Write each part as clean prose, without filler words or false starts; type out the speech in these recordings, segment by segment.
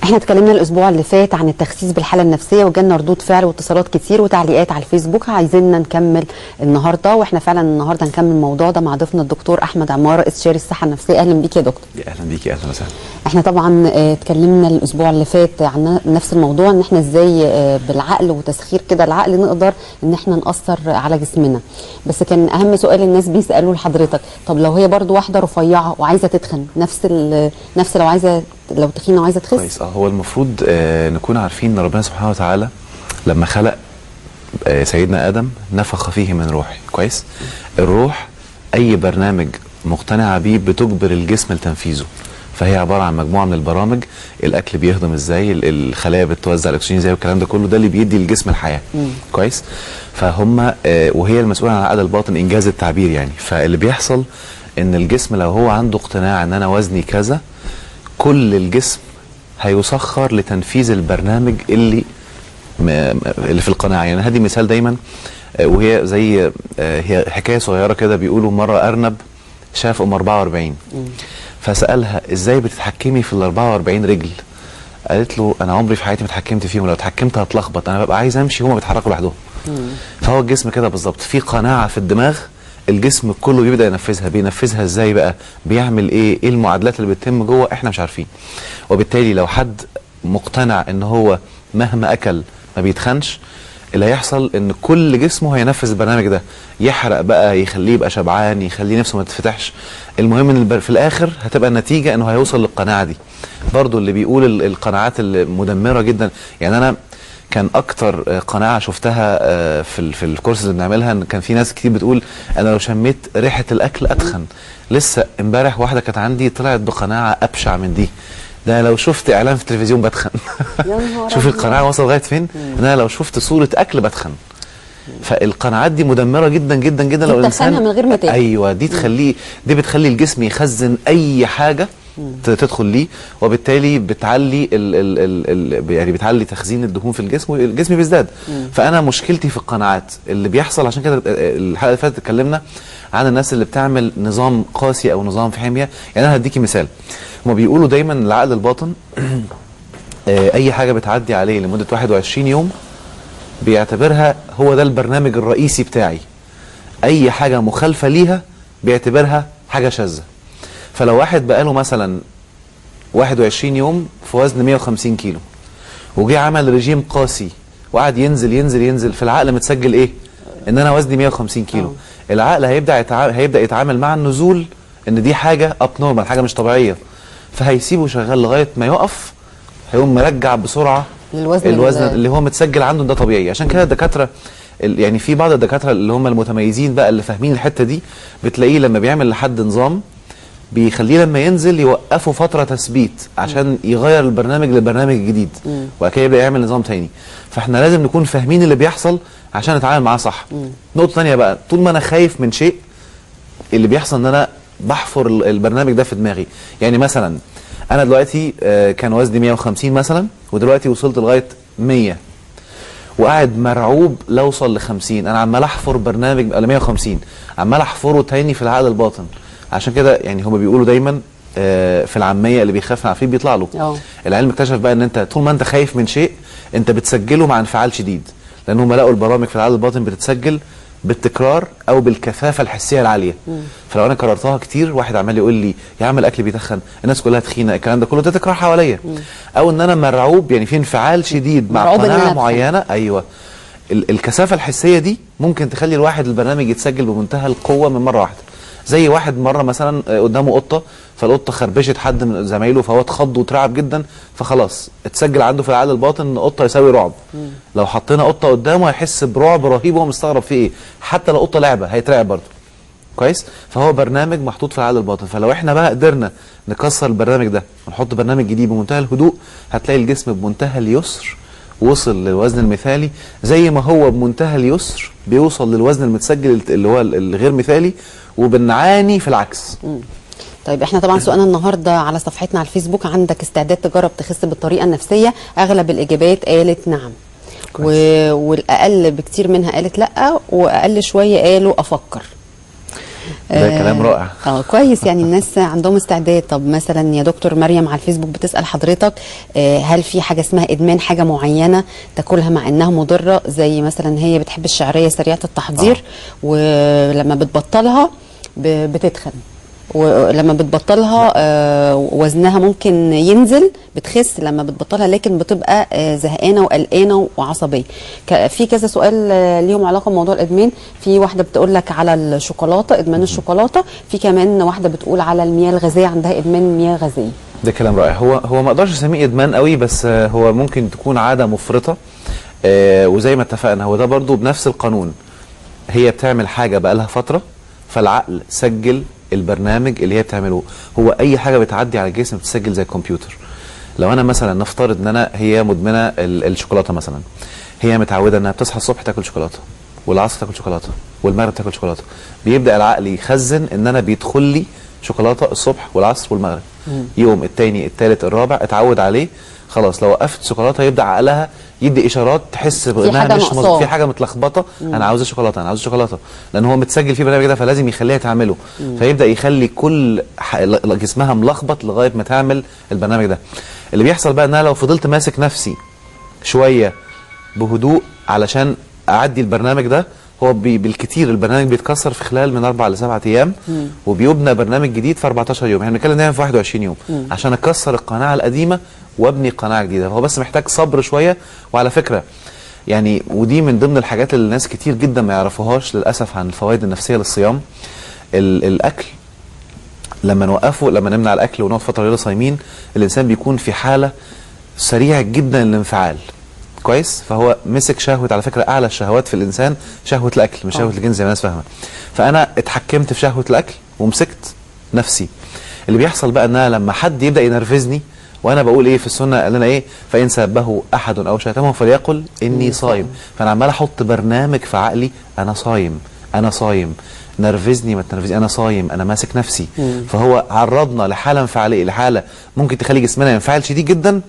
احنا اتكلمنا الاسبوع اللي فات عن التخسيس بالحاله النفسيه، وجالنا ردود فعل واتصالات كتير وتعليقات على الفيسبوك. عايزيننا نكمل النهارده، واحنا فعلا النهارده هنكمل الموضوع ده مع ضيفنا الدكتور احمد عماره، استشاري الصحه النفسيه. اهلا بيك يا دكتور. اهلا بيكي، اهلا وسهلا. احنا طبعا اتكلمنا الاسبوع اللي فات عن نفس الموضوع، ان احنا ازاي بالعقل وتسخير كده العقل نقدر ان احنا ناثر على جسمنا. بس كان اهم سؤال الناس بيسالوه لحضرتك، طب لو هي برضو واحده رفيعه وعايزه تتخن، نفس لو تخينه وعايزه تخس. كويس. هو المفروض نكون عارفين ان ربنا سبحانه وتعالى لما خلق سيدنا ادم نفخ فيه من روحه. كويس. الروح اي برنامج مقتنعه بيه بتجبر الجسم لتنفيذه، فهي عباره عن مجموعه من البرامج. الاكل بيهضم ازاي، الخلايا بتوزع الاكسجين ازاي، والكلام ده كله ده اللي بيدي للجسم الحياه. كويس. فهم وهي المسؤوله عن العقل الباطن، انجاز التعبير يعني. فاللي بيحصل ان الجسم لو هو عنده اقتناع ان انا وزني كذا، كل الجسم هيسخر لتنفيذ البرنامج اللي في القناعه. يعني هدي مثال دايما، وهي زي هي حكايه صغيره كده. بيقولوا مره ارنب شاف ام 44 فسالها ازاي بتتحكمي في ال 44 رجل؟ قالت له انا عمري في حياتي ما اتحكمت فيهم، لو اتحكمت هتلخبط، انا ببقى عايز امشي هما بيتحركوا لوحدهم. فهو الجسم كده بالظبط، في قناعه في الدماغ الجسم كله بيبدا ينفذها. بينفذها ازاي بقى؟ بيعمل ايه المعادلات اللي بتتم جوه احنا مش عارفين. وبالتالي لو حد مقتنع ان هو مهما اكل ما بيتخنش، اللي هيحصل ان كل جسمه هينفذ البرنامج ده، يحرق بقى، يخليه يبقى شبعان، يخليه نفسه ما تتفتحش. المهم ان في الاخر هتبقى النتيجه انه هيوصل للقناعه دي. برضو اللي بيقول القناعات المدمره جدا، يعني انا كان اكتر قناعه شفتها في الكورس اللي بنعملها، ان كان في ناس كتير بتقول انا لو شميت ريحه الاكل اتخن. لسه امبارح واحده كانت عندي طلعت بقناعه ابشع من دي، ده لو شفت اعلان في التلفزيون بتخن. شوف القناعه وصل لغايه فين، ان انا لو شفت صوره اكل بتخن. فالقناعات دي مدمره جدا جدا جدا. لو الانسان من غير ما تاكل، ايوه دي بتخلي الجسم يخزن اي حاجه تدخل ليه، وبالتالي بتعلي يعني بتعلي تخزين الدهون في الجسم، والجسم بيزداد. فانا مشكلتي في القناعات اللي بيحصل. عشان كده الحلقه اللي فاتت اتكلمنا عن الناس اللي بتعمل نظام قاسي او نظام في حميه. يعني انا هديكي مثال، هما بيقولوا دايما العقل الباطن اي حاجه بتعدي عليه لمده 21 يوم بيعتبرها هو ده البرنامج الرئيسي بتاعي. اي حاجه مخالفه ليها بيعتبرها حاجه شاذه. فلو واحد بقاله مثلا 21 يوم في وزن 150 كيلو وجي عمل رجيم قاسي وقعد ينزل ينزل ينزل، في العقل متسجل ايه؟ ان انا وزني 150 كيلو. العقل هيبدا يتعامل مع النزول ان دي حاجه اب نورمال، حاجه مش طبيعيه، فهيسيبه شغال لغايه ما يقف، هيقوم مرجع بسرعه الوزن اللي هو متسجل عنده ده طبيعي. عشان كده الدكاتره، يعني في بعض الدكاتره اللي هم المتميزين بقى اللي فاهمين الحته دي، بتلاقيه لما بيعمل لحد نظام بيخليه لما ينزل يوقفه فتره تثبيت عشان يغير البرنامج للبرنامج الجديد، وبعد كده يبدا يعمل نظام تاني. فاحنا لازم نكون فاهمين اللي بيحصل عشان نتعامل معاه صح. نقطه ثانيه بقى، طول ما انا خايف من شيء اللي بيحصل ان انا بحفر البرنامج ده في دماغي. يعني مثلا انا دلوقتي كان وزني 150 مثلا، ودلوقتي وصلت لغايه 100 وقاعد مرعوب لا اوصل ل 50، انا عمال احفر برنامج على 150، عمال احفره تاني في العقل الباطن. عشان كده يعني هم بيقولوا دايما في العاميه اللي بيخاف من العفريت بيطلع له. العلم اكتشف بقى ان انت طول ما انت خايف من شيء انت بتسجله مع انفعال شديد، لان هم لقوا البرامج في العقل الباطن بتتسجل بالتكرار او بالكثافه الحسيه العاليه. فلو انا كررتها كتير، واحد عمال يقول لي يا عم الاكل بيتخن، الناس كلها تخينه، الكلام ده كله ده تكرار حواليا. او ان انا مرعوب، يعني في انفعال شديد مع قناعه معينه. ايوه، الكثافه الحسيه دي ممكن تخلي الواحد البرنامج يتسجل بمنتهى القوه من مره واحده. زي واحد مره مثلا قدامه قطه، فالقطه خربشت حد من زمايله فهو اتخض واترعب جدا، فخلاص اتسجل عنده في العقل الباطن ان قطه يساوي رعب. لو حطينا قطه قدامه هيحس برعب رهيب وهو مستغرب في ايه، حتى لو قطه لعبه هيترعب برضه. كويس. فهو برنامج محطوط في العقل الباطن. فلو احنا بقى قدرنا نكسر البرنامج ده ونحط برنامج جديد بمنتهى الهدوء، هتلاقي الجسم بمنتهى اليسر وصل للوزن المثالي، زي ما هو بمنتهى اليسر بيوصل للوزن المتسجل اللي هو الغير مثالي، وبنعاني في العكس. طيب احنا طبعا سؤالنا النهارده على صفحتنا على الفيسبوك، عندك استعداد تجرب تخس بالطريقه النفسيه؟ اغلب الاجابات قالت نعم، والاقل بكتير منها قالت لا، واقل شويه قالوا افكر. ده كلام رائع. كويس، يعني الناس عندهم استعداد. طب مثلا يا دكتور مريم على الفيسبوك بتسأل حضرتك هل في حاجة اسمها إدمان حاجة معينة تاكلها مع إنها مضرة، زي مثلا هي بتحب الشعرية سريعة التحضير ولما بتبطلها بتتخن، ولما بتبطلها وزنها ممكن ينزل، بتخس لما بتبطلها، لكن بتبقى زهقانه وقلقانه وعصبيه. في كذا سؤال ليهم علاقه بموضوع الادمان. في واحده بتقول لك على الشوكولاته، ادمان الشوكولاته. في كمان واحده بتقول على المياه الغازيه، عندها ادمان مياه غازيه. ده كلام رائع. هو ما اقدرش اسميه ادمان قوي، بس هو ممكن تكون عاده مفرطه. وزي ما اتفقنا هو ده برضو بنفس القانون، هي بتعمل حاجه بقى لها فتره، فالعقل سجل البرنامج اللي هي بتعمله. هو اي حاجه بتعدي على الجسم بتسجل زي الكمبيوتر. لو انا مثلا نفترض ان هي مدمنه الشوكولاته مثلا، هي متعوده انها بتصحى الصبح تاكل شوكولاته، والعصر تاكل شوكولاته، والمغرب تاكل شوكولاته. بيبدا العقل يخزن ان انا بيدخل لي شوكولاته الصبح والعصر والمغرب. يوم الثاني الثالث الرابع اتعود عليه، خلاص لو وقفت شوكولاته يبدا عقلها يدي اشارات تحس بانها مش في حاجه متلخبطه. انا عاوزه شوكولاته، انا عاوزه شوكولاته، لان هو متسجل فيه برنامج ده، فلازم يخليها تعمله. فيبدا يخلي كل جسمها ملخبط لغايه ما تعمل البرنامج ده. اللي بيحصل بقى ان انا لو فضلت ماسك نفسي شويه بهدوء علشان اعدي البرنامج ده، هو بالكتير البرنامج بيتكسر في خلال من 4 ل 7 ايام، وبيبنى برنامج جديد في 14 يوم. احنا بنتكلم دايما في 21 يوم عشان اكسر القناعه القديمه وابني قناعه جديده. هو بس محتاج صبر شويه. وعلى فكره يعني ودي من ضمن الحاجات اللي الناس كتير جدا ما يعرفوهاش للاسف عن الفوائد النفسيه للصيام. الاكل لما نوقفه، لما نمنع الاكل ونقعد فتره طويله صايمين، الانسان بيكون في حاله سريعه جدا الانفعال. كويس؟ فهو مسك شهوه، على فكره اعلى الشهوات في الانسان شهوه الاكل، مش شهوه الجنس زي ما الناس فاهمه. فانا اتحكمت في شهوه الاكل ومسكت نفسي. اللي بيحصل بقى ان انا لما حد يبدا ينرفزني، وانا بقول ايه في السنه قال لنا ايه؟ فان سبه احد او شتمه فليقل اني صايم. فانا عمال احط برنامج في عقلي، انا صايم، انا صايم، نرفزني ما تنرفزني، انا صايم، انا ماسك نفسي. فهو عرضنا لحاله انفعاليه، لحاله ممكن تخلي جسمنا ينفعل شديد جدا،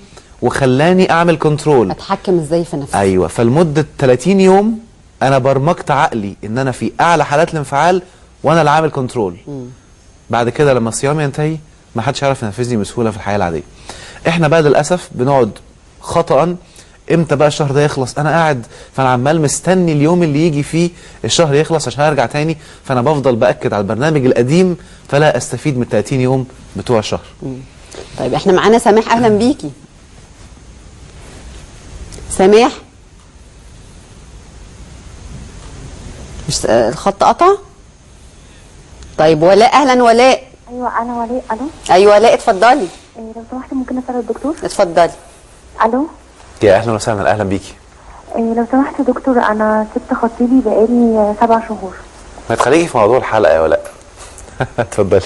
وخلاني اعمل كنترول، اتحكم ازاي في نفسي. ايوه. فلمده 30 يوم انا برمجت عقلي ان انا في اعلى حالات الانفعال وانا اللي عامل كنترول. بعد كده لما الصيام ينتهي ما حدش يعرف ينفذني بسهوله في الحياه العاديه. احنا بقى للاسف بنقعد خطأ، امتى بقى الشهر ده يخلص؟ انا قاعد فانا عمال مستني اليوم اللي يجي فيه الشهر يخلص عشان ارجع تاني، فانا بفضل باكد على البرنامج القديم فلا استفيد من 30 يوم بتوع الشهر. طيب احنا معانا سماح، اهلا بيكي. سماح، مش الخط قطع؟ طيب ولاء، اهلا ولاء. ايوه انا ولاء. الو. ايوه ولاء اتفضلي. لو سمحت ممكن اسال الدكتور؟ اتفضلي. الو. يا اهلا وسهلا، اهلا بيكي. لو سمحت يا دكتور، انا سبت خطيبي بقالي 7 شهور. ما تخليكي في موضوع الحلقه يا ولاء. اتفضلي.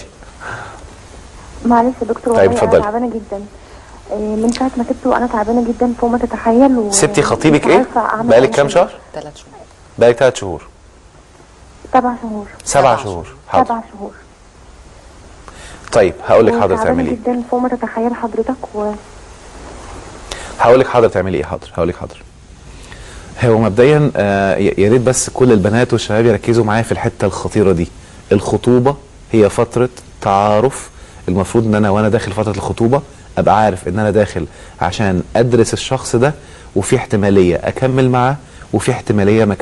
معلش يا دكتور، طيب والله انا تعبانه جدا. من ساعه ما سبته انا تعبانه جدا فوق ما تتخيل. سبتي خطيبك ايه؟ بقالك كام شهر؟ 3 شهور. بقالك 3 شهور. 7 شهور. 7 شهور. حاضر. 7 شهور. طيب هقول لك حاضر تعملي ايه. جدا فوق ما تتخيل حضرتك. هقول لك حاضر تعملي ايه. حاضر هقول لك حاضر. هو مبدئيا يا ريت بس كل البنات والشباب يركزوا معايا في الحته الخطيره دي. الخطوبه هي فتره تعارف. المفروض ان انا وانا داخل فتره الخطوبه ابقى عارف ان انا داخل عشان ادرس الشخص ده، وفي احتماليه اكمل معاه، وفي احتماليه ما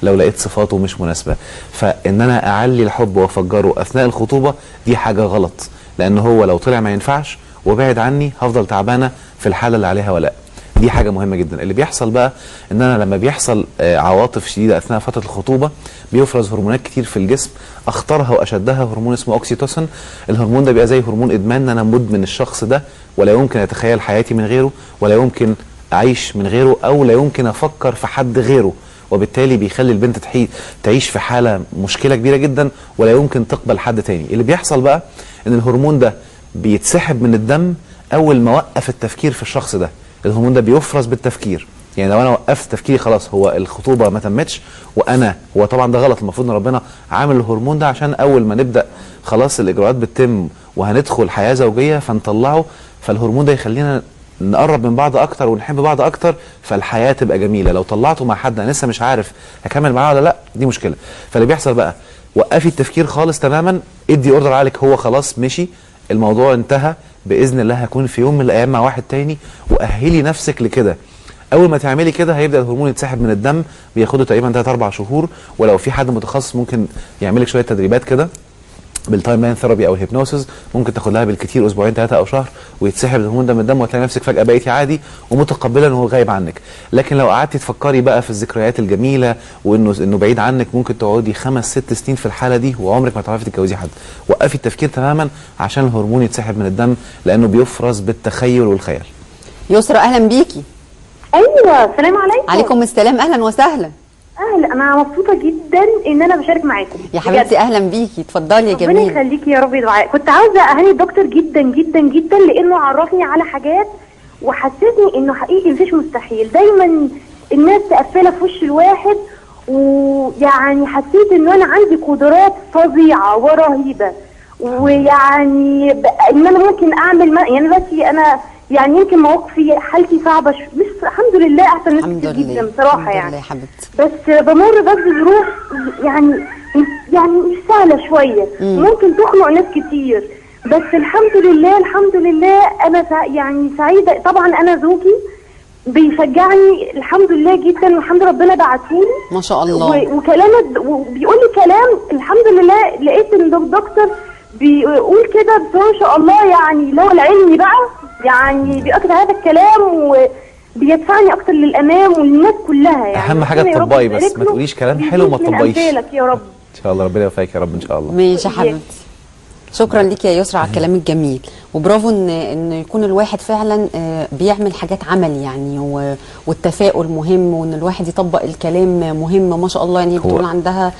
لو لقيت صفاته مش مناسبه. فان انا اعلي الحب وافجره اثناء الخطوبه دي حاجه غلط، لان هو لو طلع ما ينفعش وبعد عني هفضل تعبانه في الحاله اللي عليها ولاء. دي حاجه مهمه جدا. اللي بيحصل بقى ان انا لما بيحصل عواطف شديده اثناء فتره الخطوبه بيفرز هرمونات كتير في الجسم، اخطرها واشدها هرمون اسمه اوكسيتوسين. الهرمون ده بيبقى زي هرمون ادمان، ان انا مدمن الشخص ده ولا يمكن اتخيل حياتي من غيره، ولا يمكن اعيش من غيره، او لا يمكن افكر في حد غيره. وبالتالي بيخلي البنت تعيش في حاله مشكله كبيره جدا ولا يمكن تقبل حد تاني. اللي بيحصل بقى ان الهرمون ده بيتسحب من الدم اول ما اوقف التفكير في الشخص ده. الهرمون ده بيفرز بالتفكير. يعني لو انا وقفت تفكيري خلاص هو الخطوبه ما تمتش، هو طبعا ده غلط. المفروض ان ربنا عامل الهرمون ده عشان اول ما نبدا خلاص الاجراءات بتتم وهندخل حياه زوجيه فنطلعه، فالهرمون ده يخلينا نقرب من بعض اكتر ونحب بعض اكتر، فالحياه تبقى جميله. لو طلعته مع حد انا لسه مش عارف هكمل معاه ولا لا، دي مشكله. فاللي بيحصل بقى وقفي التفكير خالص تماما، ادي اوردر عليك، هو خلاص مشي، الموضوع انتهى، باذن الله هكون في يوم من الايام مع واحد تاني، واهلي نفسك لكده. اول ما تعملي كده هيبدا الهرمون يتسحب من الدم، بياخده تقريبا 3 4 شهور. ولو في حد متخصص ممكن يعمل لك شويه تدريبات كده بالتايم لاين ثيرابي او الهيبنوسيس، ممكن تاخد لها بالكتير اسبوعين 3 او شهر، ويتسحب الهرمون ده من الدم، وتلاقي نفسك فجاه بقيتي عادي ومتقبله ان هو غايب عنك. لكن لو قعدتي تفكري بقى في الذكريات الجميله وانه بعيد عنك، ممكن تقعدي 5 6 سنين في الحاله دي وعمرك ما تعرفي تتجوزي حد. وقفي التفكير تماما عشان الهرمون يتسحب من الدم، لانه بيفرز بالتخيل والخيال. يسرا اهلا بيكي. ايوه السلام عليكم. عليكم السلام، اهلا وسهلا. اهلا، انا مبسوطه جدا ان انا بشارك معاكم يا حبيبتي اهلا بيكي، اتفضلي يا ربنا جميل. يخليكي يا رب يدعي. كنت عاوزه اهني الدكتور جدا جدا جدا، لانه عرفني على حاجات وحسسني انه حقيقي مفيش مستحيل. دايما الناس تقفلها في وش الواحد، ويعني حسيت انه انا عندي قدرات فظيعه ورهيبه، ويعني ان انا ممكن اعمل يعني دلوقتي انا يعني يمكن مواقفي حالتي صعبه بس الحمد لله احسن ناس كتير جدا بصراحه. الحمد يعني لله يا حبيبتي. بس بمر بظروف يعني مش سهله شويه، ممكن تخنق ناس كتير، بس الحمد لله الحمد لله انا يعني سعيده. طبعا انا زوجي بيشجعني الحمد لله جدا، والحمد لله ربنا بعتهولي ما شاء الله، وكلامه وبيقول لي كلام الحمد لله. لقيت ان الدكتور بيقول كده، بس ما شاء الله يعني لو العلمي بقى يعني بيأكد هذا الكلام وبيدفعني اكتر للامام وللناس كلها. يعني اهم حاجه تطبقي، بس ما تقوليش كلام حلو وما تطبقيش. يا رب ان شاء الله ربنا يوفقك يا رب ان شاء الله. ماشي يا حبيبتي. شكرا ليك يا يسرا على الكلام الجميل، وبرافو ان يكون الواحد فعلا بيعمل حاجات عمل يعني، والتفاؤل مهم، وان الواحد يطبق الكلام مهم. ما شاء الله يعني بتقول عندها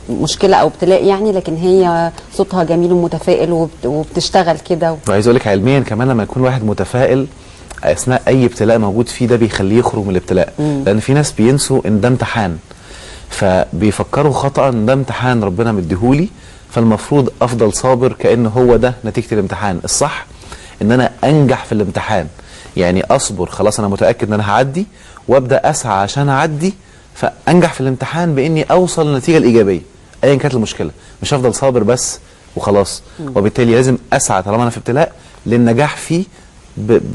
مشكله او ابتلاء يعني، لكن هي صوتها جميل ومتفائل وبتشتغل كده. وعايز اقول لك علميا كمان لما يكون واحد متفائل اثناء اي ابتلاء موجود فيه، ده بيخليه يخرج من الابتلاء. لان في ناس بينسوا ان ده امتحان، فبيفكروا خطأ ان ده امتحان ربنا مديهولي، فالمفروض افضل صابر كأن هو ده نتيجة الامتحان. الصح ان انا انجح في الامتحان، يعني اصبر خلاص انا متأكد ان انا هعدي، وابدأ اسعى عشان اعدي، فانجح في الامتحان باني اوصل للنتيجة الايجابية ايا كانت المشكلة. مش هفضل صابر بس وخلاص، وبالتالي لازم اسعى طالما انا في ابتلاء للنجاح فيه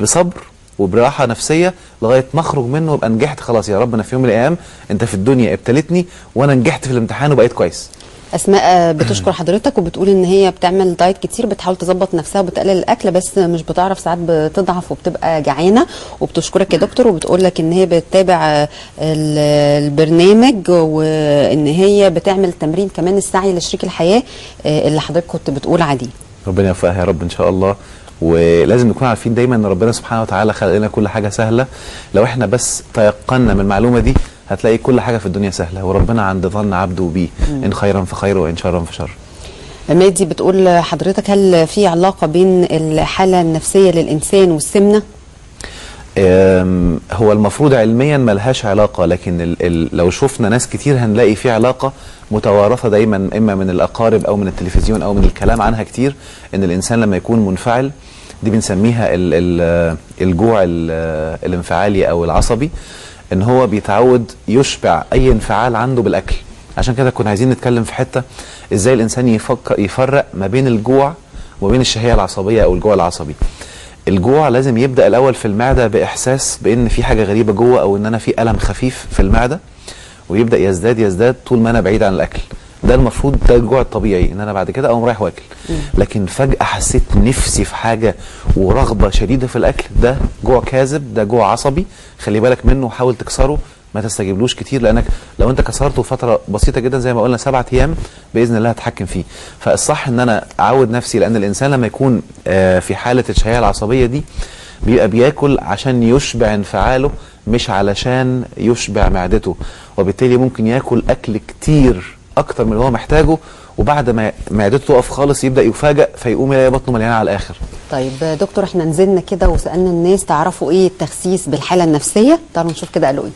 بصبر وبراحه نفسيه لغايه ما اخرج منه وابقى نجحت. خلاص يا رب انا في يوم من الايام انت في الدنيا ابتلتني وانا نجحت في الامتحان وبقيت كويس. اسماء بتشكر حضرتك وبتقول ان هي بتعمل دايت كتير، بتحاول تظبط نفسها وبتقلل الاكل، بس مش بتعرف، ساعات بتضعف وبتبقى جعانه. وبتشكرك يا دكتور، وبتقول لك ان هي بتتابع البرنامج، وان هي بتعمل تمرين كمان السعي لشريك الحياه اللي حضرتك كنت بتقول عليه. ربنا يوفقها يا رب ان شاء الله. ولازم نكون عارفين دايما ان ربنا سبحانه وتعالى خلق لنا كل حاجه سهله. لو احنا بس تيقنا من المعلومه دي هتلاقي كل حاجه في الدنيا سهله، وربنا عند ظن عبده بيه، ان خيرا فخير وان شرا فشر. مادي بتقول حضرتك هل في علاقه بين الحاله النفسيه للانسان والسمنه؟ هو المفروض علميا ملهاش علاقه، لكن لو شفنا ناس كتير هنلاقي في علاقه متوارثه دايما، اما من الاقارب او من التلفزيون او من الكلام عنها كتير، ان الانسان لما يكون منفعل، دي بنسميها الجوع الانفعالي او العصبي، ان هو بيتعود يشبع اي انفعال عنده بالاكل. عشان كده كنا عايزين نتكلم في حته ازاي الانسان يفرق ما بين الجوع وبين الشهيه العصبيه او الجوع العصبي. الجوع لازم يبدا الاول في المعده باحساس بان في حاجه غريبه جوه، او ان انا في الم خفيف في المعده، ويبدا يزداد طول ما انا بعيد عن الاكل. ده المفروض ده الجوع الطبيعي، ان انا بعد كده اقوم رايح واكل. لكن فجاه حسيت نفسي في حاجه ورغبه شديده في الاكل، ده جوع كاذب، ده جوع عصبي. خلي بالك منه وحاول تكسره، ما تستجيبلوش كتير، لانك لو انت كسرته فتره بسيطه جدا زي ما قلنا 7 ايام باذن الله هتحكم فيه. فالصح ان انا اعود نفسي، لان الانسان لما يكون في حاله الشهيه العصبيه دي بيبقى بياكل عشان يشبع انفعاله، مش علشان يشبع معدته، وبالتالي ممكن ياكل اكل كتير اكتر من اللي هو محتاجه، وبعد ما معدته تقف خالص يبدا يفاجئ فيقوم يلاقي بطنه مليانه على الاخر. طيب دكتور، احنا نزلنا كده وسالنا الناس تعرفوا ايه التخسيس بالحاله النفسيه، تعالوا نشوف كده قالوا ايه.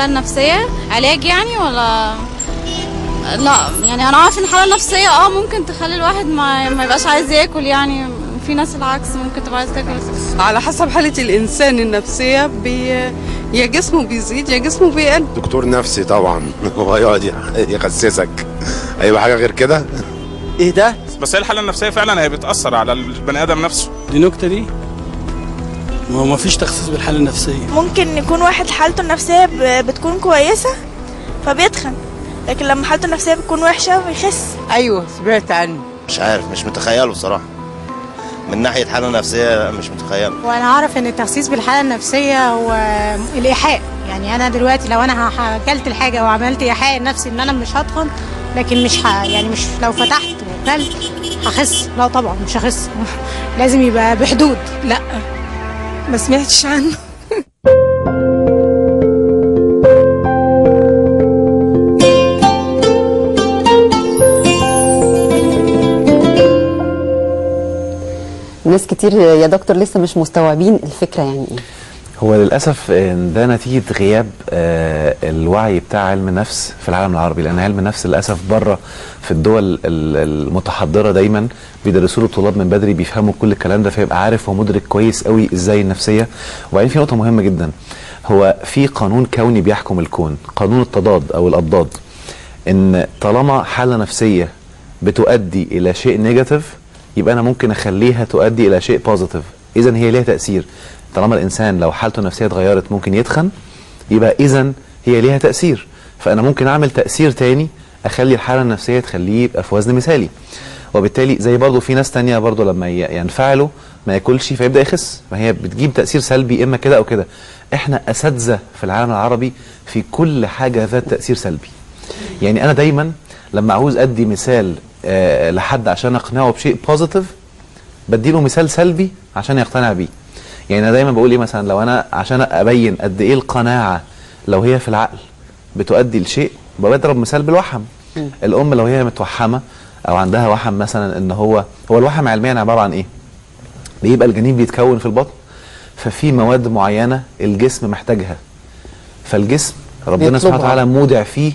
الحالة النفسية علاج يعني ولا لا؟ يعني انا عارف ان الحالة النفسية ممكن تخلي الواحد ما يبقاش عايز ياكل، يعني في ناس العكس ممكن تبقى عايز تاكل. على حسب حالة الانسان النفسية يا جسمه بيزيد يا جسمه بيقل. دكتور نفسي طبعا هو يقعد يخسسك، هيبقى حاجة غير كده؟ ايه ده؟ بس هي الحالة النفسية فعلا هي بتأثر على البني آدم نفسه. دي نكتة دي، ما فيش تخصيص بالحالة النفسية. ممكن يكون واحد حالته النفسية بتكون كويسة فبيتخن، لكن لما حالته النفسية بتكون وحشة بيخس. ايوه سمعت عنه. مش عارف، مش متخيله بصراحة. من ناحية حالة نفسية مش متخيله. وانا اعرف ان التخصيص بالحالة النفسية هو الايحاء، يعني انا دلوقتي لو انا اكلت الحاجة وعملت ايحاء لنفسي ان انا مش هتخن، لكن مش يعني مش لو فتحت وكلت هخس، لا طبعا مش هخس لازم يبقى بحدود. لا ما سمعتش عنه. ناس كتير يا دكتور لسه مش مستوعبين الفكرة يعني ايه. هو للأسف ده نتيجة غياب الوعي بتاع علم النفس في العالم العربي، لأن علم النفس للأسف بره في الدول المتحضرة دايما بيدرسوا له الطلاب من بدري، بيفهموا كل الكلام ده، فيبقى عارف ومدرك كويس قوي ازاي النفسية. وبعدين في نقطة مهمة جدا، هو في قانون كوني بيحكم الكون، قانون التضاد أو الأضداد، إن طالما حالة نفسية بتؤدي إلى شيء نيجاتيف يبقى أنا ممكن أخليها تؤدي إلى شيء بوزيتيف، إذا هي ليها تأثير. طالما الانسان لو حالته النفسيه اتغيرت ممكن يتخن، يبقى اذا هي ليها تاثير، فانا ممكن اعمل تاثير تاني اخلي الحاله النفسيه تخليه يبقى في وزن مثالي. وبالتالي زي برضو في ناس تانية برضو لما ينفعلوا ما ياكلش فيبدا يخس، فهي بتجيب تاثير سلبي اما كده او كده. احنا اساتذه في العالم العربي في كل حاجه ذات تاثير سلبي. يعني انا دايما لما عاوز ادي مثال لحد عشان اقنعه بشيء بوزيتيف بديله مثال سلبي عشان يقتنع بيه. يعني انا دايما بقول ايه مثلا، لو انا عشان ابين قد ايه القناعه لو هي في العقل بتؤدي لشيء، بضرب مثال بالوحم. الام لو هي متوحمه او عندها وحم مثلا، ان هو الوحم علميا عباره عن ايه؟ بيبقى الجنين بيتكون في البطن، ففي مواد معينه الجسم محتاجها، فالجسم ربنا سبحانه وتعالى مودع فيه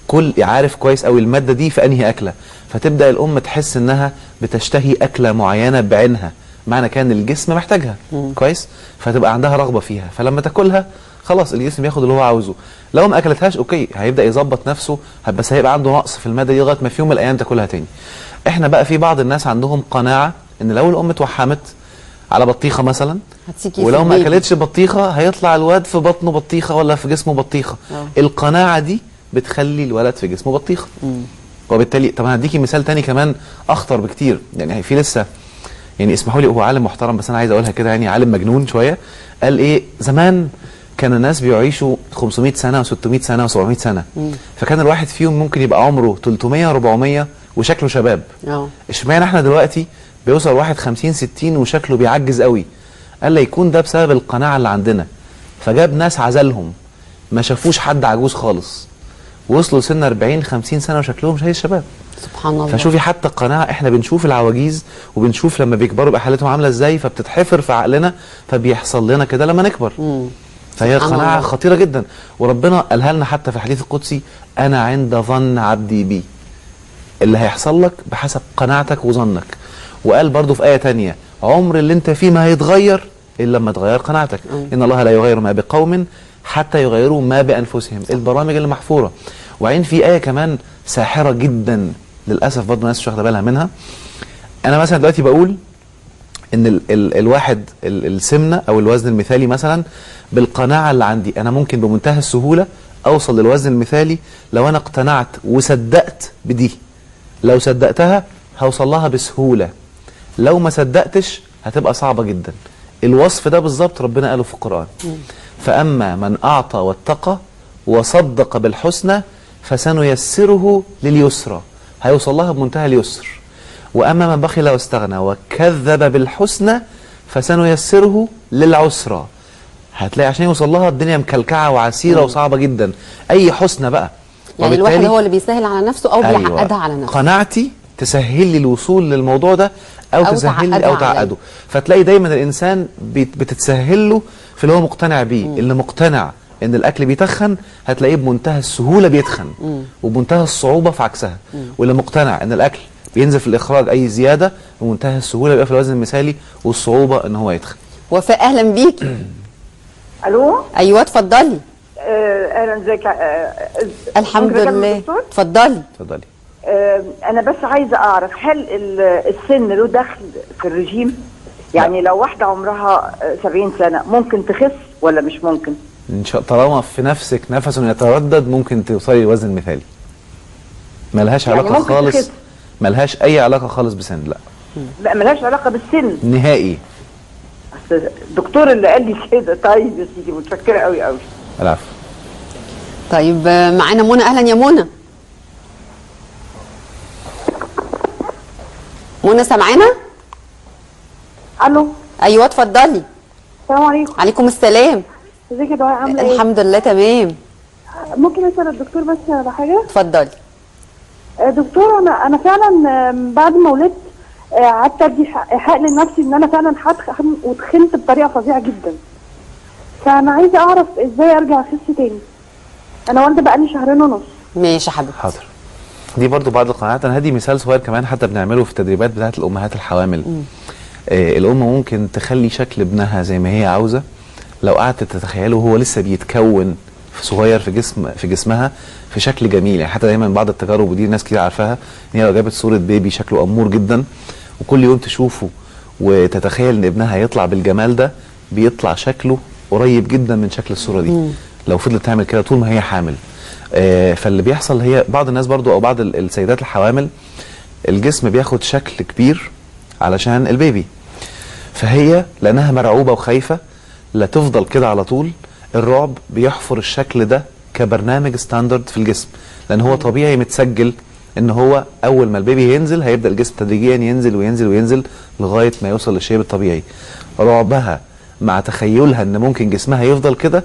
كل عارف كويس قوي الماده دي في انهي اكله، فتبدا الام تحس انها بتشتهي اكله معينه بعينها، معنى كان الجسم محتاجها كويس، فتبقى عندها رغبه فيها، فلما تاكلها خلاص الجسم ياخد اللي هو عاوزه. لو ما اكلتهاش اوكي هيبدا يظبط نفسه، بس هيبقى عنده نقص في الماده دي لغايه ما في يوم من الايام تاكلها تاني. احنا بقى في بعض الناس عندهم قناعه ان لو الام اتوحمت على بطيخه مثلا، ولو ما اكلتش بطيخه هيطلع الواد في بطنه بطيخه ولا في جسمه بطيخه. القناعه دي بتخلي الولد في جسمه بطيخه. وبالتالي طب هديكي مثال تاني كمان اخطر بكتير، يعني في لسه يعني اسمحوا لي، هو عالم محترم بس انا عايز اقولها كده، يعني عالم مجنون شويه، قال ايه زمان كان الناس بيعيشوا 500 سنه و600 سنه و700 سنه، فكان الواحد فيهم ممكن يبقى عمره 300 400 وشكله شباب. اشمعنى احنا دلوقتي بيوصل واحد 50 60 وشكله بيعجز قوي؟ قال لي يكون ده بسبب القناعه اللي عندنا، فجاب ناس عزلهم ما شافوش حد عجوز خالص، وصلوا سن 40 50 سنه وشكلهم زي الشباب. سبحان الله. فشوفي حتى القناعه، احنا بنشوف العواجيز وبنشوف لما بيكبروا بقى حالتهم عامله ازاي، فبتتحفر في عقلنا فبيحصل لنا كده لما نكبر. فهي قناعه خطيره جدا، وربنا قالها لنا حتى في الحديث القدسي، انا عند ظن عبدي بي، اللي هيحصل لك بحسب قناعتك وظنك. وقال برضو في ايه تانية، عمر اللي انت فيه ما هيتغير الا لما تغير قناعتك. ان الله لا يغير ما بقوم حتى يغيروا ما بانفسهم. البرامج اللي محفوره. وبعدين في ايه كمان ساحره جدا للاسف برضه الناس مش واخده بالها منها. انا مثلا دلوقتي بقول ان الواحد السمنه او الوزن المثالي مثلا، بالقناعه اللي عندي انا ممكن بمنتهى السهوله اوصل للوزن المثالي لو انا اقتنعت وصدقت بدي. لو صدقتها هوصل لها بسهوله، لو ما صدقتش هتبقى صعبه جدا. الوصف ده بالظبط ربنا قاله في القران، فاما من اعطى واتقى وصدق بالحسنى فسنيسره لليسرى، هيوصل لها بمنتهى اليسر. واما من بخل واستغنى وكذب بالحسنى فسنيسره للعسرى، هتلاقي عشان يوصل لها الدنيا مكلكعه وعسيره وصعبه جدا. اي حسنى بقى، يعني الواحد هو اللي بيسهل على نفسه او بيعقدها على نفسه. قناعتي تسهل لي الوصول للموضوع ده او تسهل لي او تعقده. فتلاقي دايما الانسان بتتسهل له في اللي هو مقتنع بيه. اللي مقتنع ان الاكل بيتخن هتلاقيه بمنتهى السهوله بيتخن وبمنتهى الصعوبه في عكسها. واللي مقتنع ان الاكل بينزل في الاخراج اي زياده بمنتهى السهوله يبقى في الوزن المثالي والصعوبه ان هو يتخن. وفاء اهلا بيكي. الو ايوه اتفضلي. اهلا ازيك. الحمد لله. اتفضلي. اتفضلي. انا بس عايزه اعرف هل السن له دخل في الرجيم؟ يعني لو واحده عمرها 70 سنه ممكن تخس ولا مش ممكن؟ ان شاء الله طالما في نفسك نفس يتردد ممكن توصلي للوزن المثالي. ملهاش علاقه يعني خالص تخس. ملهاش اي علاقه خالص بسن. لا لا ملهاش علاقه بالسن نهائي. الدكتور اللي قال لي كده. طيب يا سيدي متشكره قوي قوي. العفو. طيب معانا منى. اهلا يا منى. منى سامعانا؟ الو. ايوه اتفضلي. السلام عليكم. عليكم السلام. ازيك يا دعاء عامله ايه؟ الحمد لله تمام. ممكن اسال الدكتور بس على حاجه؟ اتفضلي. دكتور انا فعلا بعد ما ولدت قعدت ادي حق لنفسي ان انا فعلا هتخن وتخنت بطريقه فظيعه جدا. فانا عايزه اعرف ازاي ارجع اخس تاني. انا والده بقالي شهرين ونص. ماشي يا حبيبتي. حاضر. دي برضو بعض القناعات. انا هدي مثال صغير كمان حتى بنعمله في التدريبات بتاعه الامهات الحوامل. الام ممكن تخلي شكل ابنها زي ما هي عاوزه لو قعدت تتخيله وهو لسه بيتكون صغير في جسمها في شكل جميل. يعني حتى دايما بعض التجارب ودي ناس كتير عارفاها ان هي لو جابت صوره بيبي شكله امور جدا وكل يوم تشوفه وتتخيل ان ابنها هيطلع بالجمال ده بيطلع شكله قريب جدا من شكل الصوره دي لو فضلت تعمل كده طول ما هي حامل. فاللي بيحصل هي بعض الناس برضو او بعض السيدات الحوامل الجسم بياخد شكل كبير علشان البيبي، فهي لانها مرعوبه وخايفه لا تفضل كده على طول. الرعب بيحفر الشكل ده كبرنامج ستاندرد في الجسم لان هو طبيعي متسجل ان هو اول ما البيبي ينزل هيبدا الجسم تدريجيا ينزل وينزل وينزل لغايه ما يوصل للشيب الطبيعي. رعبها مع تخيلها ان ممكن جسمها يفضل كده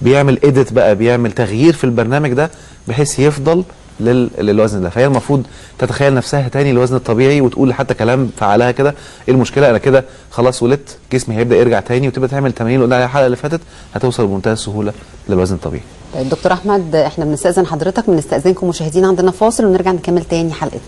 بيعمل ايديت بقى، بيعمل تغيير في البرنامج ده بحيث يفضل للوزن ده. فهي المفروض تتخيل نفسها تاني الوزن الطبيعي وتقول حتى كلام فعلها كده ايه المشكله انا كده خلاص ولدت جسمي هيبدا يرجع تاني وتبدا تعمل تمارين اللي قلنا عليها الحلقه اللي فاتت هتوصل بمنتهى السهوله للوزن الطبيعي. طيب دكتور احمد احنا بنستاذن حضرتك بنستاذنكم مشاهدين عندنا فاصل ونرجع نكمل تاني حلقتنا.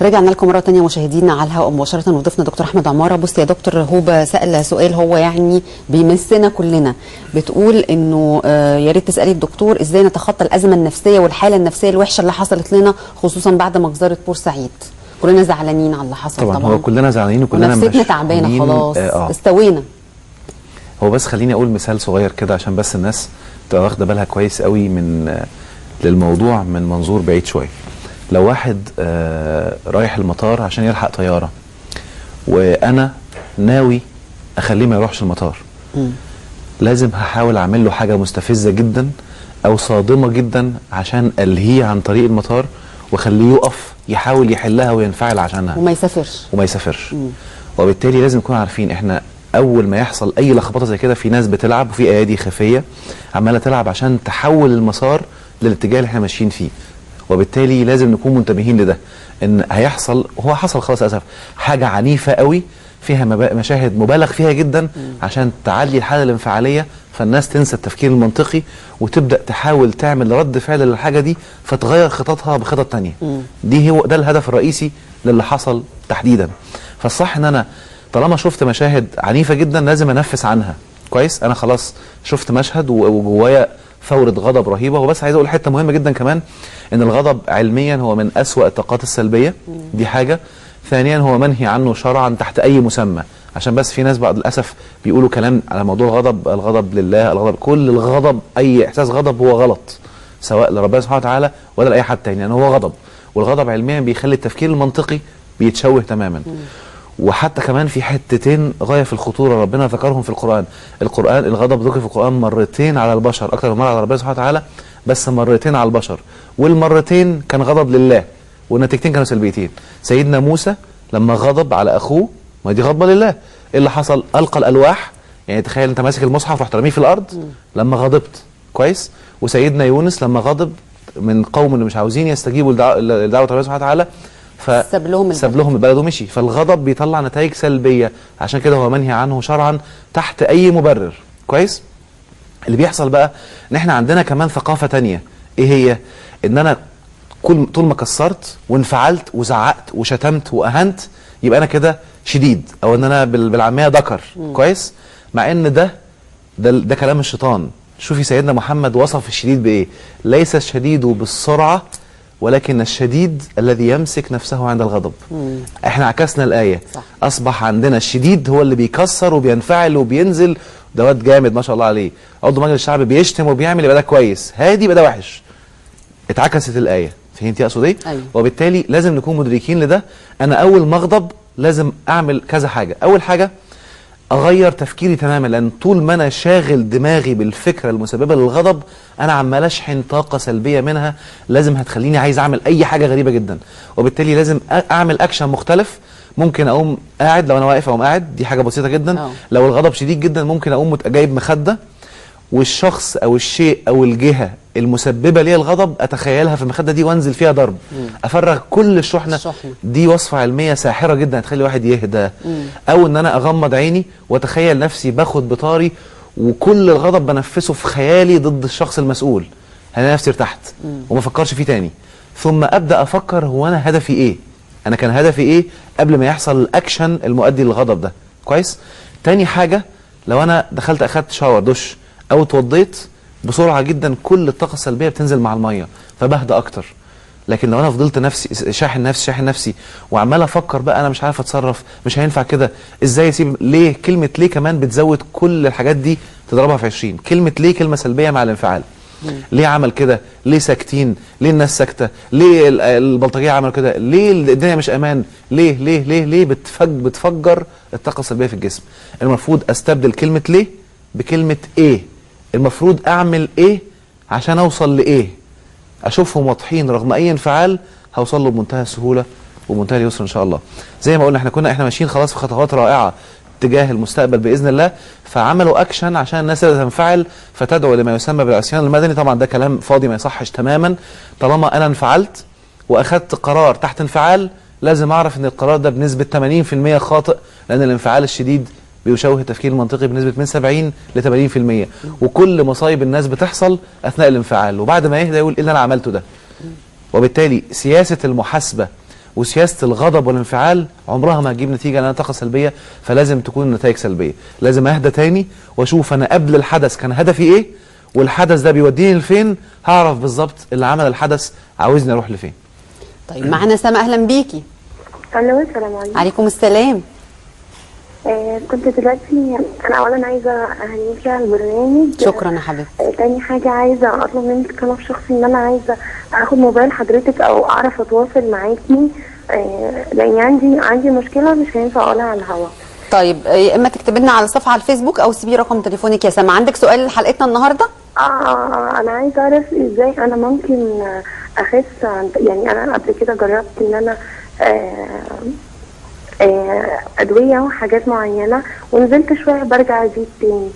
رجعنا لكم مره ثانيه مشاهدينا على الهواء مباشره وضيفنا دكتور احمد عماره. بص يا دكتور هوبه سال سؤال هو يعني بيمسنا كلنا، بتقول انه يا ريت تسالي الدكتور ازاي نتخطى الازمه النفسيه والحاله النفسيه الوحشه اللي حصلت لنا خصوصا بعد مجزره بورسعيد. كلنا زعلانين على اللي حصل طبعا. هو كلنا زعلانين وكلنا نفسيتنا تعبانه خلاص استوينا. هو بس خليني اقول مثال صغير كده عشان بس الناس تبقى واخده بالها كويس قوي من للموضوع من منظور بعيد شويه. لو واحد رايح المطار عشان يلحق طياره وانا ناوي اخليه ما يروحش المطار لازم هحاول اعمل له حاجه مستفزه جدا او صادمه جدا عشان الهيه عن طريق المطار واخليه يقف يحاول يحلها وينفعل عشانها وما يسافرش. وبالتالي لازم نكون عارفين احنا اول ما يحصل اي لخبطه زي كده في ناس بتلعب وفي ايادي خفيه عماله تلعب عشان تحول المسار للاتجاه اللي احنا ماشيين فيه. وبالتالي لازم نكون منتبهين لده ان هيحصل هو حصل خلاص للاسف حاجه عنيفه قوي فيها مشاهد مبالغ فيها جدا عشان تعلي الحاله الانفعاليه فالناس تنسى التفكير المنطقي وتبدا تحاول تعمل رد فعل للحاجه دي فتغير خططها بخطط ثانيه. ده الهدف الرئيسي للي حصل تحديدا. فالصح ان انا طالما شفت مشاهد عنيفه جدا لازم انفس عنها كويس. انا خلاص شفت مشهد وجوايا ثورة غضب رهيبة. وبس عايز اقول حتة مهمة جدا كمان ان الغضب علميا هو من اسوأ الطاقات السلبية. دي حاجة. ثانيا هو منهي عنه شرعا تحت اي مسمى عشان بس في ناس بعض للاسف بيقولوا كلام على موضوع الغضب. الغضب لله الغضب كل الغضب اي احساس غضب هو غلط سواء لربنا سبحانه وتعالى ولا لاي حد تاني لان هو غضب. والغضب علميا بيخلي التفكير المنطقي بيتشوه تماما. وحتى كمان في حتتين غايه في الخطوره ربنا ذكرهم في القران. الغضب ذكر في القران مرتين على البشر اكثر من مره على ربنا سبحانه وتعالى بس مرتين على البشر والمرتين كان غضب لله والنتيجتين كانوا سلبيتين. سيدنا موسى لما غضب على اخوه ما دي غضبه لله. ايه اللي حصل؟ القى الالواح. يعني تخيل انت ماسك المصحف ورحت رميه في الارض لما غضبت، كويس؟ وسيدنا يونس لما غضب من قوم اللي مش عاوزين يستجيبوا لدعوه ربنا سبحانه وتعالى ساب لهم البلد ومشي. فالغضب بيطلع نتائج سلبيه، عشان كده هو منهي عنه شرعا تحت اي مبرر، كويس؟ اللي بيحصل بقى ان احنا عندنا كمان ثقافه تانية. ايه هي؟ ان انا طول ما كسرت وانفعلت وزعقت وشتمت واهنت يبقى انا كده شديد، او ان انا بالعاميه ذكر، كويس؟ مع ان ده كلام الشيطان. شوفي سيدنا محمد وصف الشديد بايه؟ ليس الشديد بالسرعه ولكن الشديد الذي يمسك نفسه عند الغضب. احنا عكسنا الايه، صح. اصبح عندنا الشديد هو اللي بيكسر وبينفعل وبينزل، ده واد جامد ما شاء الله عليه. عضو مجلس الشعب بيشتم وبيعمل يبقى ده كويس، هادي يبقى ده وحش. اتعكست الايه، فهمتي اقصد ايه؟ أيوة. وبالتالي لازم نكون مدركين لده. انا اول ما اغضب لازم اعمل كذا حاجه. اول حاجه اغير تفكيري تماما، لان طول ما انا شاغل دماغي بالفكره المسببه للغضب انا عمال اشحن طاقه سلبيه منها، لازم هتخليني عايز اعمل اي حاجه غريبه جدا. وبالتالي لازم اعمل اكشن مختلف. ممكن اقوم قاعد، لو انا واقف اقوم قاعد، دي حاجه بسيطه جدا. لو الغضب شديد جدا ممكن اقوم جايب مخده، والشخص او الشيء او الجهه المسببه لي الغضب اتخيلها في المخده دي وانزل فيها ضرب. افرغ كل الشحنه. دي وصفه علميه ساحره جدا هتخلي الواحد يهدى. او ان انا اغمض عيني واتخيل نفسي باخد بطاري وكل الغضب بنفسه في خيالي ضد الشخص المسؤول، هلاقي نفسي ارتحت وما افكرش فيه تاني. ثم ابدا افكر هو انا هدفي ايه؟ انا كان هدفي ايه قبل ما يحصل الاكشن المؤدي للغضب ده، كويس؟ تاني حاجه، لو انا دخلت اخدت شاور دش او اتوضيت بسرعه جدا كل الطاقه السلبيه بتنزل مع الميه فبهدى اكتر. لكن لو انا فضلت نفسي شاحن نفسي وعمال افكر بقى انا مش عارف اتصرف، مش هينفع كده، ازاي اسيب؟ ليه؟ كلمه ليه كمان بتزود كل الحاجات دي تضربها في 20. كلمه ليه كلمه سلبيه مع الانفعال. ليه عمل كده؟ ليه ساكتين؟ ليه الناس ساكته؟ ليه البلطجيه عملوا كده؟ ليه الدنيا مش امان؟ ليه ليه ليه ليه بتفجر الطاقه السلبيه في الجسم. المفروض استبدل كلمه ليه بكلمه ايه. المفروض اعمل ايه عشان اوصل لايه. اشوفهم واضحين رغم اي انفعال هوصل له بمنتهى السهوله ومنتهى اليسر ان شاء الله. زي ما قلنا احنا ماشيين خلاص في خطوات رائعه تجاه المستقبل باذن الله، فعملوا اكشن عشان الناس اللي تنفعل فتدعو لما يسمى بالعصيان المدني. طبعا ده كلام فاضي ما يصحش تماما. طالما انا انفعلت واخدت قرار تحت انفعال لازم اعرف ان القرار ده بنسبه 80% خاطئ، لان الانفعال الشديد بيشوه التفكير المنطقي بنسبه من 70 ل 80%، وكل مصايب الناس بتحصل اثناء الانفعال، وبعد ما يهدى يقول ايه اللي انا عملته ده. وبالتالي سياسه المحاسبه وسياسه الغضب والانفعال عمرها ما هتجيب نتيجه، لانها طاقه سلبيه، فلازم تكون النتائج سلبيه. لازم اهدى تاني واشوف انا قبل الحدث كان هدفي ايه، والحدث ده بيوديني لفين، هعرف بالظبط اللي عمل الحدث عاوزني اروح لفين. طيب معانا سما، اهلا بيكي. الو، السلام عليكم. عليكم السلام. كنت دلوقتي انا اولا عايزه اهنيكي على البرنامج. شكرا يا حبيبتي. تاني حاجه عايزه اطلب منك طلب شخصي، ان انا عايزه اخد موبايل حضرتك او اعرف اتواصل معاكي، لان عندي مشكله مش هينفع اقولها على الهوا. طيب يا اما تكتب لنا على الصفحه على الفيسبوك او سيبي رقم تليفونك يا سما. عندك سؤال لحلقتنا النهارده؟ انا عايزه اعرف ازاي انا ممكن اخس. يعني انا قبل كده جربت ان انا ادويه وحاجات معينه ونزلت شويه برجع ازيد تاني،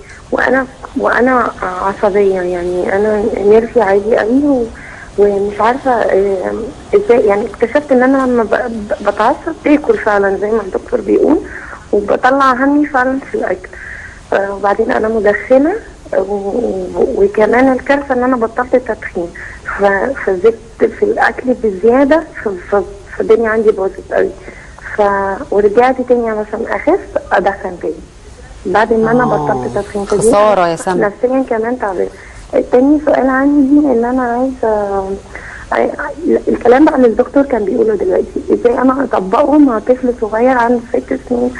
وانا عصبيه، يعني انا نرفي عادي قوي ومش عارفه ازاي. يعني اكتشفت ان انا لما بتعصب باكل فعلا زي ما الدكتور بيقول، وبطلع همي فعلا في الاكل. وبعدين انا مدخنه، وكمان الكارثه ان انا بطلت التدخين، فزدت في الاكل بزياده، فالدنيا عندي باظت قوي. ورجعت تاني علشان اخس ادخن تاني بعد ما انا بطلت تدخين. خساره يا سما. نفسيا كمان تعبان. تاني سؤال عندي ان انا عايزه الكلام بقى اللي الدكتور كان بيقوله دلوقتي، ازاي انا اطبقه مع طفل صغير عنده 6 سنين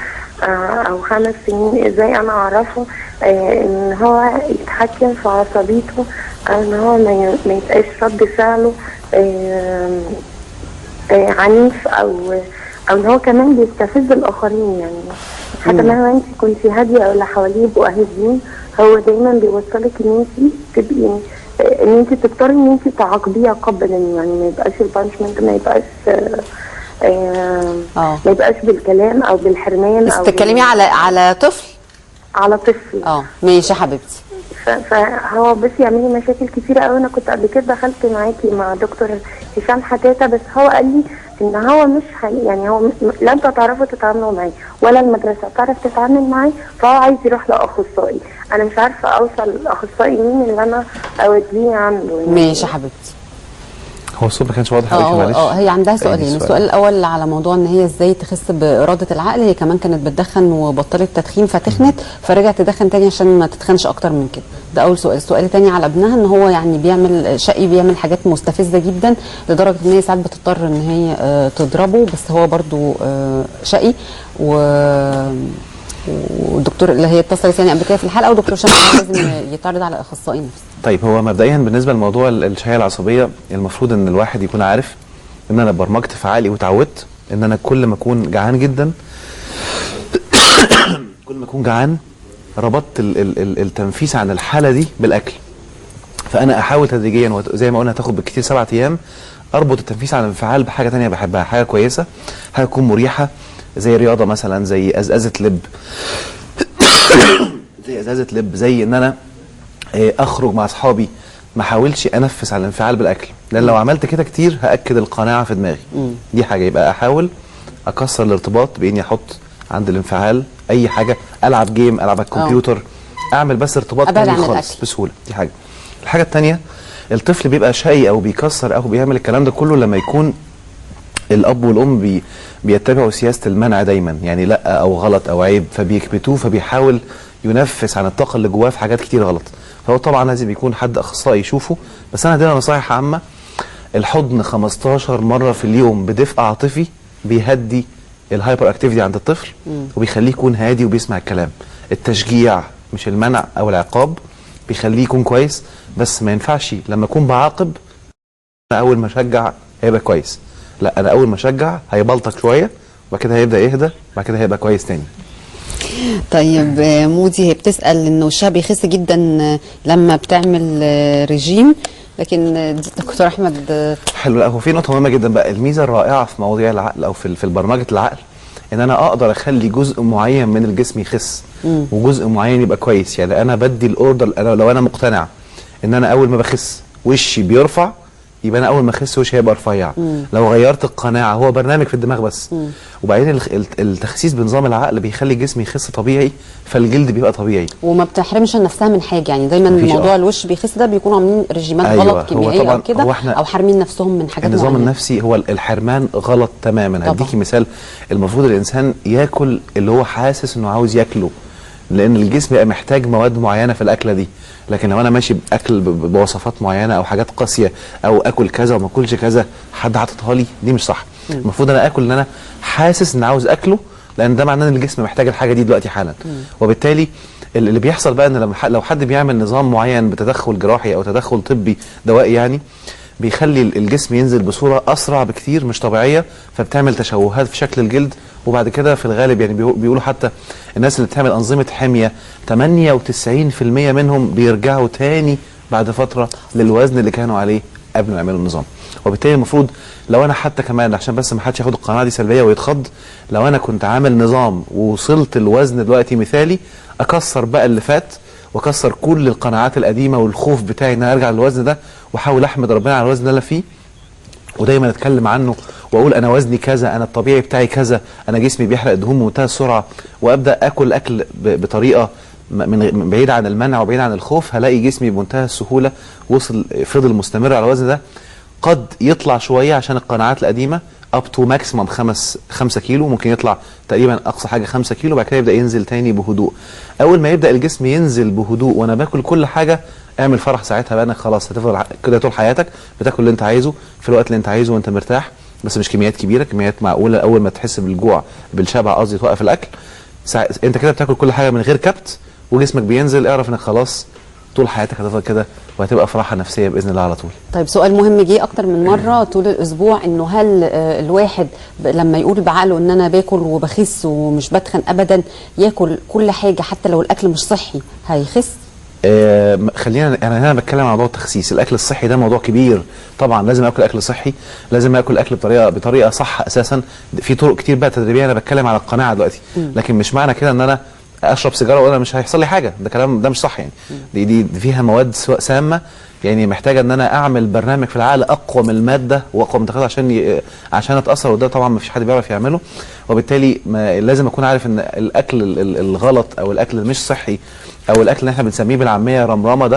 او 5 سنين، ازاي انا اعرفه ان هو يتحكم في عصبيته، او ان هو ما يبقاش رد فعله عنيف، او ان هو كمان بيستفز الاخرين. يعني حتى مهما انت كنت هاديه او اللي حواليه يبقوا هاديين، هو دايما بيوصلك ان انت تبقي ان انت تضطري ان انت تعاقبيه قبلا، يعني ما يبقاش البانشمنت، ما يبقاش ما يبقاش بالكلام او بالحرمان. بس بتتكلمي على طفل؟ على طفل. ماشي يا حبيبتي. فهو بس يعمل لي مشاكل كتيره قوي. انا كنت قبل كده دخلت معاكي مع دكتور هشام حتاته، بس هو قال لي ان هو مش يعني هو لا انتوا تعرفوا تتعاملوا معاه ولا المدرسه تعرف تتعامل معاه، فهو عايز يروح لاخصائي. انا مش عارفه اوصل لاخصائي مين اللي انا اوديه عنده يعني. ماشي يا حبيبتي. هو الصوت ما كانش واضح عليكي معلش. هي عندها سؤالين. السؤال الاول على موضوع ان هي ازاي تخس باراده العقل. هي كمان كانت بتدخن وبطلت تدخين فتخنت فرجعت تدخن تاني عشان ما تتخنش اكتر من كده. ده اول سؤال. السؤال الثاني على ابنها ان هو يعني بيعمل شقي، بيعمل حاجات مستفزه جدا لدرجه ان هي ساعات بتضطر ان هي تضربه، بس هو برضو شقي. والدكتور اللي هي اتصلت يعني قبل كده في الحلقه ودكتور شمس لازم يتعرض على اخصائي نفسي. طيب هو مبدئيا بالنسبه لموضوع الشهيه العصبيه، المفروض ان الواحد يكون عارف ان انا برمجت في عقلي وتعودت ان انا كل ما اكون جعان جدا كل ما اكون جعان ربطت التنفيس عن الحاله دي بالاكل. فانا احاول تدريجيا زي ما قلنا هتاخد بالكثير 7 ايام اربط التنفيس عن الانفعال بحاجه ثانيه بحبها، حاجه كويسه، حاجه تكون مريحه زي رياضه مثلا، زي ازازه لب زي ازازه لب، زي ان انا اخرج مع اصحابي، ما احاولش انفس على الانفعال بالاكل، لان لو عملت كده كتير هاكد القناعه في دماغي. دي حاجه. يبقى احاول اكسر الارتباط باني احط عند الانفعال اي حاجه، العب جيم، العب على الكمبيوتر، اعمل بس ارتباط تاني خالص بسهوله. دي حاجه. الحاجه الثانيه، الطفل بيبقى شقي او بيكسر او بيعمل الكلام ده كله لما يكون الاب والام بيتبعوا سياسه المنع دايما، يعني لا او غلط او عيب، فبيكبتوه، فبيحاول ينفس عن الطاقه اللي جواه في حاجات كتير غلط. فهو طبعا لازم يكون حد اخصائي يشوفه. بس انا هدينا نصايح عامه. الحضن 15 مره في اليوم بدفء عاطفي بيهدي الهايبر اكتيفيتي عند الطفل وبيخليه يكون هادي وبيسمع الكلام. التشجيع مش المنع او العقاب بيخليه يكون كويس، بس ما ينفعش لما اكون بعاقب انا اول ما اشجع هيبقى كويس. لا، انا اول ما اشجع هيبلطك شويه وبعد كده هيبدا يهدى وبعد كده هيبقى كويس تاني. طيب مودي هي بتسال انه وشها بيخس جدا لما بتعمل ريجيم، لكن دكتور احمد حلو. لا، هو في نقطه مهمه جدا بقى. الميزه الرائعه في مواضيع العقل او في برمجه العقل ان انا اقدر اخلي جزء معين من الجسم يخس وجزء معين يبقى كويس. يعني انا بدي الاوردر. لو انا مقتنع ان انا اول ما بخس وشي بيرفع، يبقى انا اول ما اخس وشي هيبقى رفيع. لو غيرت القناعه، هو برنامج في الدماغ بس. وبعدين التخسيس بنظام العقل بيخلي الجسم يخس طبيعي، فالجلد بيبقى طبيعي وما بتحرمش نفسها من حاجه. يعني دايما موضوع الوش بيخس ده بيكونوا عاملين ريجيمات غلط كيميائيه او كده، او حارمين نفسهم من حاجات النظام معينة. النفسي هو الحرمان غلط تماما. هديكي مثال. المفروض الانسان ياكل اللي هو حاسس انه عاوز ياكله، لان الجسم بيبقى محتاج مواد معينه في الاكله دي. لكن لو انا ماشي باكل بوصفات معينه او حاجات قاسيه او اكل كذا وما اكلش كذا حد حاططها لي، دي مش صح. المفروض انا اكل اللي انا حاسس ان عاوز اكله، لان ده معناه ان الجسم محتاج الحاجه دي دلوقتي حالا. وبالتالي اللي بيحصل بقى ان لو حد بيعمل نظام معين بتدخل جراحي او تدخل طبي دوائي، يعني بيخلي الجسم ينزل بصوره اسرع بكتير مش طبيعيه، فبتعمل تشوهات في شكل الجلد. وبعد كده في الغالب يعني بيقولوا حتى الناس اللي بتعمل انظمه حميه 98% منهم بيرجعوا تاني بعد فتره للوزن اللي كانوا عليه قبل ما يعملوا النظام. وبالتالي المفروض لو انا حتى كمان عشان بس ما حدش ياخد القناعه دي سلبيه ويتخض، لو انا كنت عامل نظام ووصلت الوزن دلوقتي مثالي، اكسر بقى اللي فات واكسر كل القناعات القديمه والخوف بتاعي ان انا ارجع للوزن ده، واحاول احمد ربنا على الوزن اللي انا فيه، ودايما اتكلم عنه واقول انا وزني كذا، انا الطبيعي بتاعي كذا، انا جسمي بيحرق الدهون بمنتهى السرعه، وابدا اكل بطريقه من بعيد عن المنع وبعيد عن الخوف، هلاقي جسمي بمنتهى السهوله فضل مستمر على الوزن ده. قد يطلع شويه عشان القناعات القديمه اب تو ماكسيمم 5 كيلو، ممكن يطلع تقريبا اقصى حاجه 5 كيلو، بعد كده يبدا ينزل تاني بهدوء. اول ما يبدا الجسم ينزل بهدوء وانا باكل كل حاجه، اعمل فرح ساعتها بقى انك خلاص هتفضل كده طول حياتك بتاكل اللي انت عايزه في الوقت اللي انت عايزه وانت مرتاح، بس مش كميات كبيره، كميات معقوله. اول ما تحس بالجوع بالشبع قصدي توقف الاكل، انت كده بتاكل كل حاجه من غير كبت وجسمك بينزل، اعرف انك خلاص طول حياتك هتفضل كده وهتبقى في راحه نفسيه باذن الله على طول. طيب سؤال مهم جه اكتر من مره طول الاسبوع، انه هل الواحد لما يقول بعقله ان انا باكل وبخس ومش بتخن ابدا، ياكل كل حاجه حتى لو الاكل مش صحي هيخس؟ خلينا انا هنا بتكلم عن موضوع التخسيس. الاكل الصحي ده موضوع كبير طبعا، لازم اكل اكل صحي، لازم اكل اكل بطريقه صح. اساسا في طرق كتير بقى تدريبيه، انا بتكلم على القناعه دلوقتي، لكن مش معنى كده ان انا اشرب سيجاره وانا مش هيحصل لي حاجه، ده كلام ده مش صح يعني. دي فيها مواد سامه، يعني محتاجه ان انا اعمل برنامج في العقل اقوى من الماده واقوى من التخدير عشان اتاثر، وده طبعا ما فيش حد بيعرف يعمله. وبالتالي لازم اكون عارف ان الاكل الغلط او الاكل اللي مش صحي او الاكل اللي احنا بنسميه بالعاميه رمرمه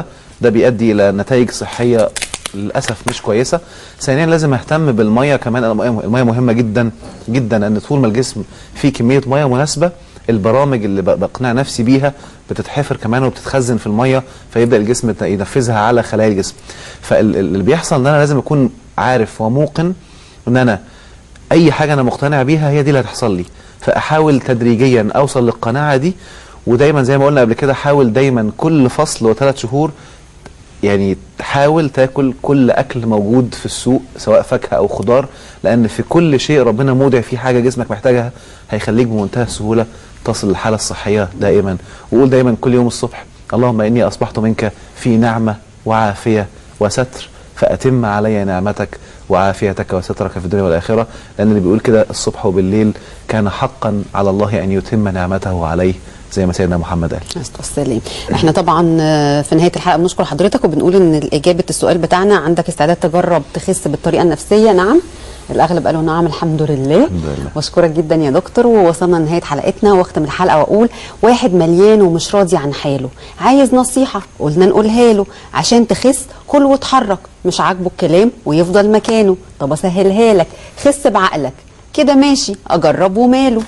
ده بيؤدي الى نتائج صحيه للاسف مش كويسه. ثانيا لازم اهتم بالميه كمان، الميه مهمه جدا جدا، ان طول ما الجسم فيه كميه ميه مناسبه البرامج اللي بقنع نفسي بيها بتتحفر كمان وبتتخزن في الميه، فيبدا الجسم ينفذها على خلايا الجسم. فاللي بيحصل ان انا لازم اكون عارف وموقن ان انا اي حاجه انا مقتنع بيها هي دي اللي هتحصل لي، فاحاول تدريجيا اوصل للقناعه دي. ودايما زي ما قلنا قبل كده، حاول دايما كل فصل و3 شهور يعني تحاول تاكل كل اكل موجود في السوق سواء فاكهه او خضار، لان في كل شيء ربنا مودع فيه حاجه جسمك محتاجها هيخليك بمنتهى السهوله تصل للحاله الصحيه دائما. وقول دايما كل يوم الصبح اللهم اني اصبحت منك في نعمه وعافيه وستر فاتم علي نعمتك وعافيتك وسترك في الدنيا والاخره، لان اللي بيقول كده الصبح وبالليل كان حقا على الله ان يتم نعمته عليه زي ما سيدنا محمد قال. السلام. احنا طبعا في نهايه الحلقه بنشكر حضرتك وبنقول ان اجابه السؤال بتاعنا، عندك استعداد تجرب تخس بالطريقه النفسيه؟ نعم. الاغلب قالوا نعم الحمد لله. بشكرك جدا يا دكتور، ووصلنا لنهايه حلقتنا. واختم الحلقه واقول واحد مليان ومش راضي عن حاله، عايز نصيحه قلنا نقولها له عشان تخس، كل واتحرك. مش عاجبه الكلام ويفضل مكانه، طب اسهلها لك، خس بعقلك كده ماشي، اجرب وماله.